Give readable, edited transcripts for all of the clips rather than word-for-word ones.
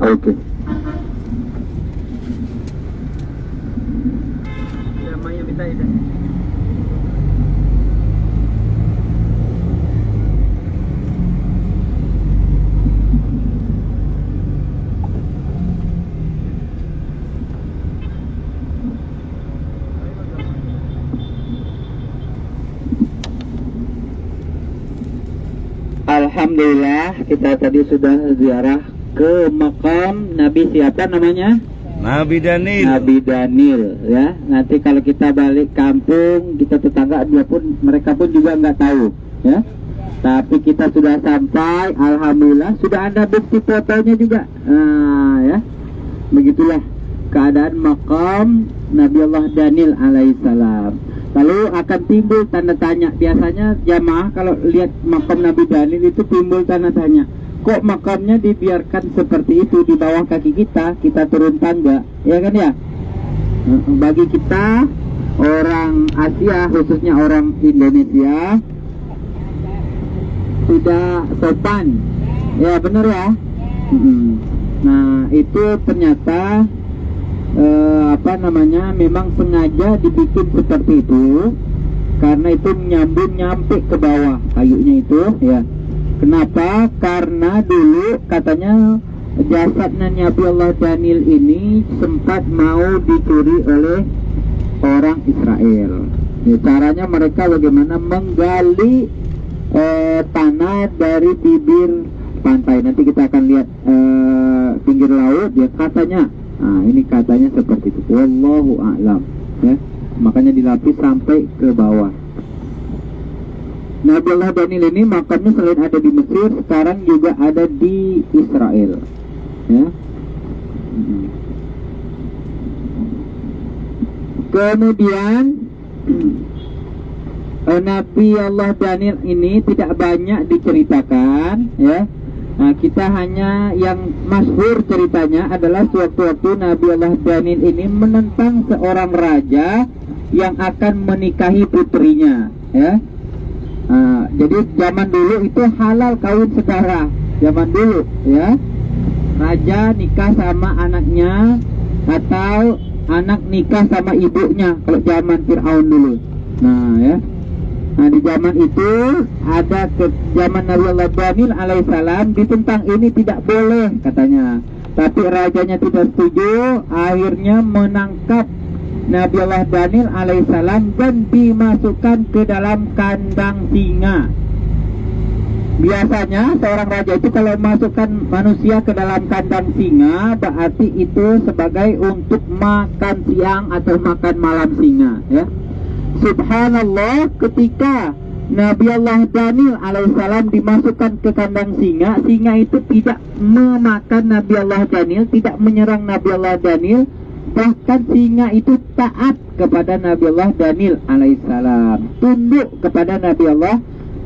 Oke. Namanya minta itu. Alhamdulillah, kita tadi sudah ziarah ke makam Nabi siapa namanya? Nabi Daniel. Nabi Daniel, ya. Nanti kalau kita balik kampung, kita tetangga mereka pun juga nggak tahu, ya. Tapi kita sudah sampai, alhamdulillah, sudah ada bukti fotonya juga. Nah, ya. Begitulah keadaan makam Nabi Allah Daniel alaihissalam. Lalu akan timbul tanda tanya. Biasanya jamaah kalau lihat makam Nabi Daniel itu timbul tanda tanya. Kok makamnya dibiarkan seperti itu di bawah kaki kita turun tangga, ya kan ya? Bagi kita orang Asia, khususnya orang Indonesia, tidak sopan, ya benar ya. Nah itu ternyata memang sengaja dibikin seperti itu karena itu nyampe ke bawah kayunya itu, ya. Kenapa? Karena dulu katanya jasadnya Nabi Allah Daniel ini sempat mau dicuri oleh orang Israel. Ya, caranya mereka bagaimana menggali tanah dari bibir pantai. Nanti kita akan lihat pinggir laut, ya katanya. Nah, ini katanya seperti itu. Wallahu a'lam, ya. Makanya dilapis sampai ke bawah. Nabi Allah Daniel ini makamnya selain ada di Mesir, sekarang juga ada di Israel, ya. Kemudian Nabi Allah Daniel ini tidak banyak diceritakan, ya. Nah, kita hanya yang masyhur ceritanya adalah sewaktu-waktu Nabi Allah Daniel ini menentang seorang raja yang akan menikahi putrinya, ya. Jadi zaman dulu itu halal kawin saudara, zaman dulu, ya. Raja nikah sama anaknya atau anak nikah sama ibunya kalau zaman Fir'aun dulu. Nah, ya. Nah, di zaman itu ada zaman Nabi Allah Daniel alaihissalam ditentang ini tidak boleh katanya. Tapi rajanya tidak setuju, akhirnya menangkap Nabi Allah Daniel alaihissalam dan dimasukkan ke dalam kandang singa. Biasanya seorang raja itu kalau masukkan manusia ke dalam kandang singa berarti itu sebagai untuk makan siang atau makan malam singa, ya. Subhanallah, ketika Nabi Allah Daniel alaihissalam dimasukkan ke kandang singa, singa itu tidak memakan Nabi Allah Daniel, tidak menyerang Nabi Allah Daniel. Bahkan singa itu taat kepada Nabi Allah Daniel alaihissalam, tunduk kepada Nabi Allah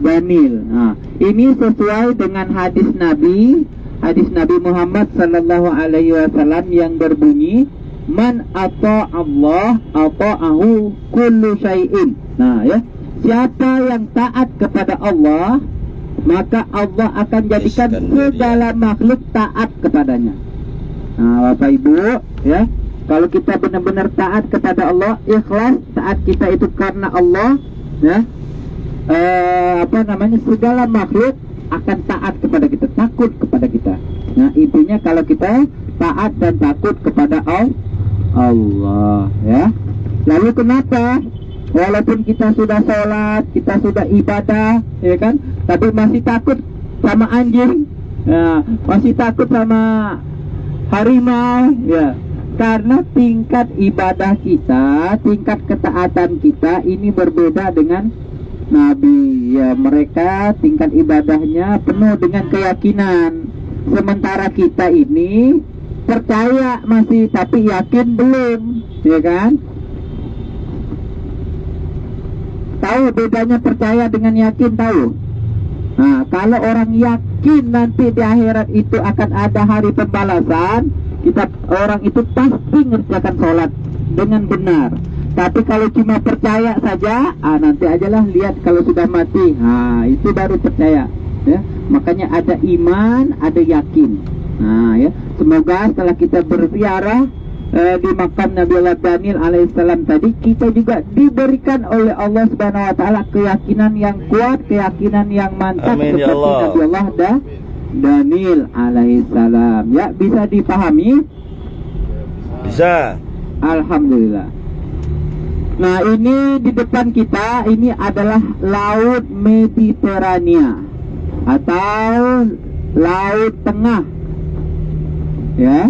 Daniel. Nah, ini sesuai dengan hadis Nabi Muhammad sallallahu alaihi wasallam yang berbunyi, man Allah ata'ahu kullu syai'in. Nah, ya, siapa yang taat kepada Allah, maka Allah akan jadikan segala makhluk taat kepadanya. Nah, Bapak Ibu, ya, kalau kita benar-benar taat kepada Allah, ikhlas, taat kita itu karena Allah, ya, segala makhluk akan taat kepada kita, takut kepada kita. Nah, intinya kalau kita taat dan takut kepada Allah, ya. Lalu kenapa walaupun kita sudah sholat, kita sudah ibadah, ya kan, tapi masih takut sama anjing, ya, masih takut sama harimau, ya? Karena tingkat ibadah kita, tingkat ketaatan kita ini berbeda dengan Nabi, ya. Mereka tingkat ibadahnya penuh dengan keyakinan, sementara kita ini percaya masih tapi yakin belum, ya kan? Tahu bedanya percaya dengan yakin, tahu? Nah, kalau orang yakin nanti di akhirat itu akan ada hari pembalasan, orang itu pasti ngerjakan sholat dengan benar. Tapi kalau cuma percaya saja, nanti ajalah lihat kalau sudah mati, itu baru percaya, ya. Makanya ada iman, ada yakin. Nah, ya, Semoga setelah kita berziarah di makam Nabi Allah Daniel alaihissalam tadi, kita juga diberikan oleh Allah Subhanahu wa taala keyakinan yang kuat, keyakinan yang mantap. Amin, seperti ya Allah. Nabi Allah Daniel alaihissalam. Ya, bisa dipahami? Bisa. Alhamdulillah. Nah, ini di depan kita ini adalah Laut Mediterania atau Laut Tengah. Ya.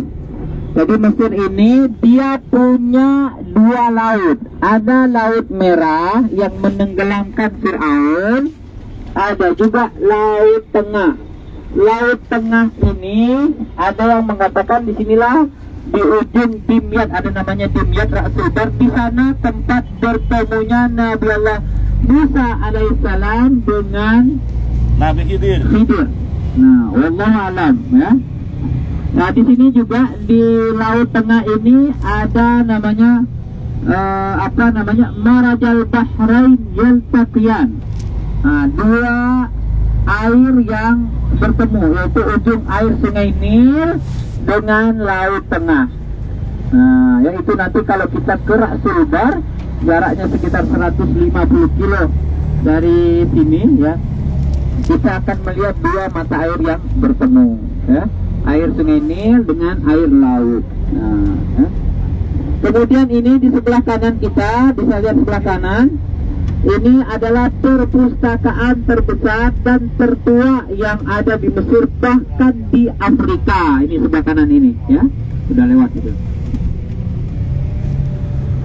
Jadi Mesir ini dia punya dua laut. Ada Laut Merah yang menenggelamkan Fir'aun, ada juga Laut Tengah. Laut Tengah ini ada yang mengatakan di sinilah di ujung Dimyat, ada namanya Dimyat Ra'subar. Di sana tempat bertemunya Nabi Allah Musa alaihissalam dengan Nabi Khidir. Khidir. Nah, wallahu alam ya. Nah, di sini juga di Laut Tengah ini ada namanya Marajal Bahrain Yaltaqiyan. Nah, dua air yang bertemu, yaitu ujung air Sungai Nil dengan Laut Tengah. Nah, yaitu nanti kalau kita ke Ra'subar, jaraknya sekitar 150 kilo dari sini ya, kita akan melihat dua mata air yang bertemu ya. Air Sungai Nil dengan air laut. Nah, ya. Kemudian ini di sebelah kanan kita, bisa lihat sebelah kanan. Ini adalah perpustakaan terbesar dan tertua yang ada di Mesir, bahkan di Afrika. Ini sebelah kanan ini, ya, sudah lewat itu.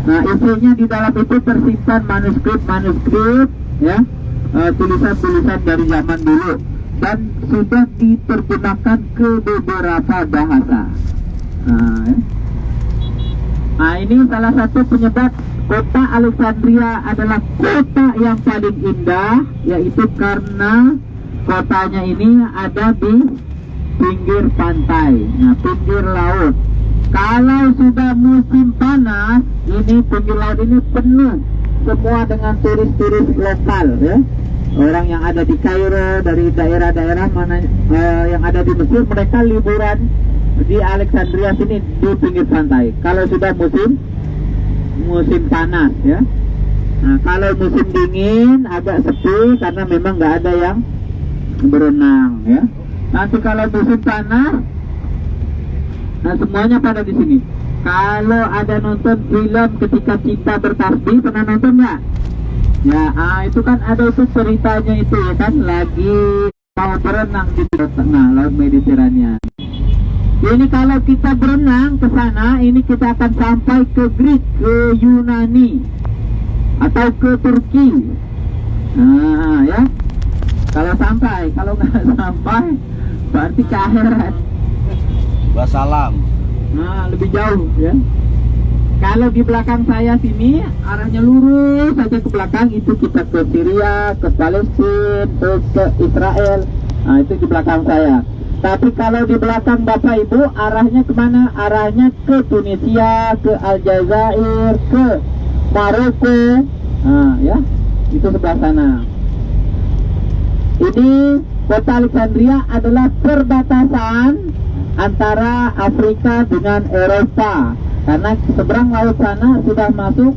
Nah, isinya di dalam itu tersimpan manuskrip, ya, tulisan-tulisan dari zaman dulu, dan sudah diterjemahkan ke beberapa bahasa. Nah, ya. Nah, ini salah satu penyebab kota Alexandria adalah kota yang paling indah, yaitu karena kotanya ini ada di pinggir pantai, nah, pinggir laut. Kalau sudah musim panas, ini pinggir laut ini penuh semua dengan turis-turis lokal, ya. Orang yang ada di Kairo, dari daerah-daerah mana yang ada di Mesir, mereka liburan di Alexandria sini di pinggir pantai. Kalau sudah musim panas, ya. Nah, kalau musim dingin agak sepi karena memang nggak ada yang berenang, ya. Nanti kalau musim panas, nah semuanya pada di sini. Kalau ada nonton film Ketika Cinta Bertasbih, pernah nonton nggak? Ya, itu kan ada itu ceritanya itu, ya kan, lagi mau berenang di tengah Laut Mediterania. Ini kalau kita berenang ke sana, ini kita akan sampai ke Greek, ke Yunani, atau ke Turki. Nah, ya. Kalau sampai, kalau nggak sampai, berarti ke akhirat. Wassalam. Nah, lebih jauh, ya. Kalau di belakang saya sini, arahnya lurus saja ke belakang, itu kita ke Syria, ke Palestina, terus ke Israel. Nah, itu di belakang saya. Tapi kalau di belakang Bapak Ibu, arahnya kemana? Arahnya ke Tunisia, ke Aljazair, ke Maroko. Nah, ya, itu sebelah sana. Ini kota Alexandria adalah perbatasan antara Afrika dengan Eropa, karena seberang laut sana sudah masuk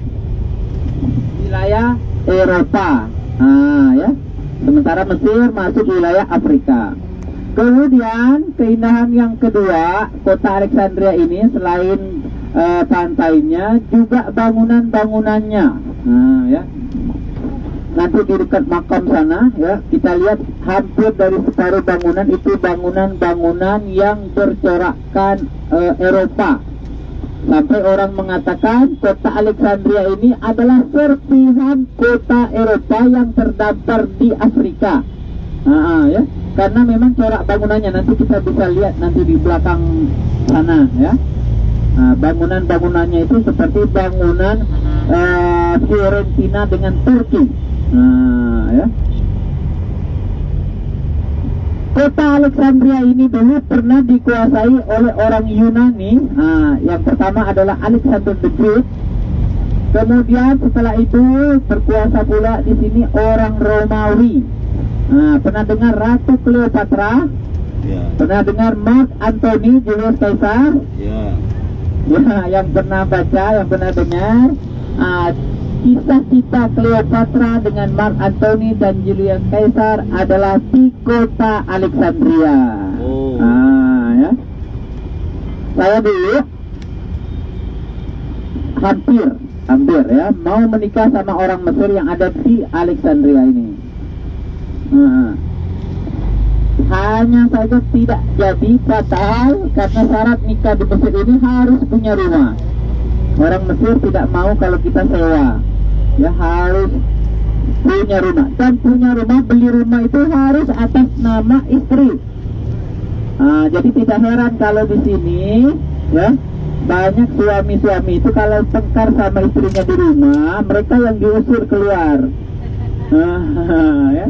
wilayah Eropa. Nah, ya. Sementara Mesir masuk wilayah Afrika. Kemudian keindahan yang kedua kota Alexandria ini, selain pantainya, juga bangunan-bangunannya. Nah, ya. Nanti di dekat makam sana, ya, kita lihat hampir dari separuh bangunan itu bangunan-bangunan yang bercorakkan Eropa. Sampai orang mengatakan kota Alexandria ini adalah serpihan kota Eropa yang terdampar di Afrika. Ya, karena memang corak bangunannya, nanti kita bisa lihat nanti di belakang sana, ya. Bangunan-bangunannya itu seperti bangunan Fiorentina dengan Turki. Ya. Kota Alexandria ini dulu pernah dikuasai oleh orang Yunani. Yang pertama adalah Alexander the Great. Kemudian setelah itu berkuasa pula di sini orang Romawi. Pernah dengar Ratu Cleopatra? Ya. Pernah dengar Mark Antony Julius Caesar? Ya. Ya, yang pernah baca, yang pernah dengar kisah cinta Cleopatra dengan Mark Antony dan Julius Caesar adalah di kota Alexandria. Oh. Ya. Saya dulu hampir ya mau menikah sama orang Mesir yang ada di Alexandria ini. Hanya saja tidak jadi batal karena syarat nikah di Mesir ini harus punya rumah. Orang Mesir tidak mau kalau kita sewa, ya harus punya rumah. Dan punya rumah, beli rumah itu harus atas nama istri. Jadi tidak heran kalau di sini ya banyak suami-suami itu kalau tengkar sama istrinya di rumah, mereka yang diusir keluar. Ya.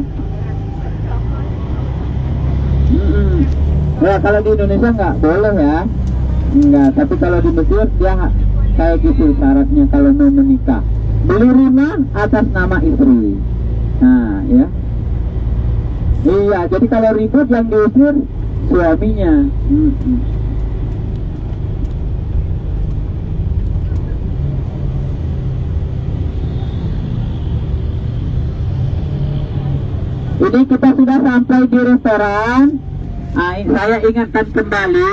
Ya kalau di Indonesia nggak boleh ya, nggak. Tapi kalau di Mesir dia kayak gitu syaratnya kalau mau menikah, beli rumah atas nama istri. Nah ya, iya. Jadi kalau ribut yang diusir suaminya. Ini kita sudah sampai di restoran. Saya ingatkan kembali